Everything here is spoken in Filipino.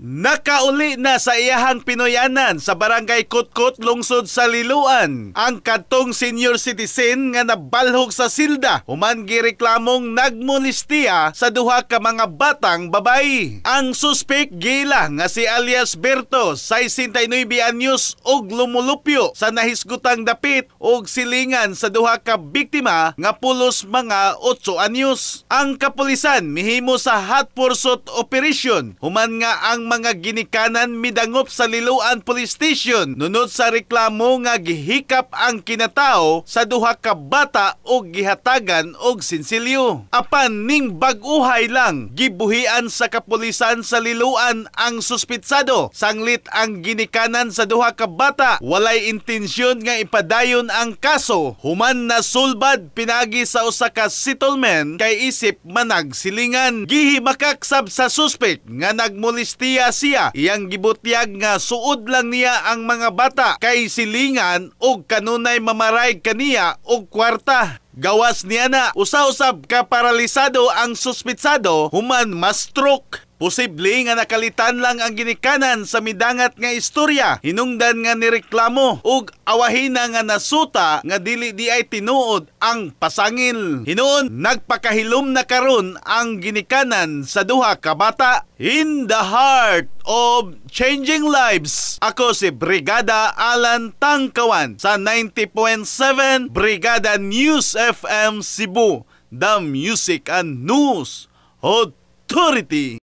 Nakauli na sa iyahang Pinoyanan sa Barangay Kutkot, lungsod sa Liloan ang kadtong senior citizen nga nabalhog sa silda human gireklamong nagmolestiya sa duha ka mga batang babayi. Ang suspek gila nga si alias Berto, 69 anyos og lumulupyo sa nahisgutang dapit og silingan sa duha ka biktima nga pulos mga 8 anyos. Ang kapulisan mihimo sa hot pursuit operation human nga ang mga ginikanan midangop sa Liloan Police Station nunod sa reklamo nga gihikap ang kinatao sa duha ka bata og gihatagan og sinsilyo. Apan ning bag-uhay lang gibuhian sa kapulisan sa Liloan ang suspitsado. Sanglit ang ginikanan sa duha ka bata, walay intensyon nga ipadayon ang kaso human nasulbad pinagi sa usa ka settlement kay isip managsilingan. Gihimakak sa suspek nga nagmolestiya siya, iyang gibutyag nga suod lang niya ang mga bata kay silingan og kanunay mamaray kaniya og kwarta. Gawas niya na usa-usab ka paralisado ang suspitsado human ma-stroke. Posible nga nakalitan lang ang ginikanan sa midangat nga istorya. Hinungdan nga nireklamo ug awahin na nga nasuta nga dili di ay tinuod ang pasangil. Hinuon nagpakahilom na karon ang ginikanan sa duha ka bata. In the heart of changing lives, ako si Brigada Alan Tangkawan sa 90.7 Brigada News FM Cebu, the Music and News Authority.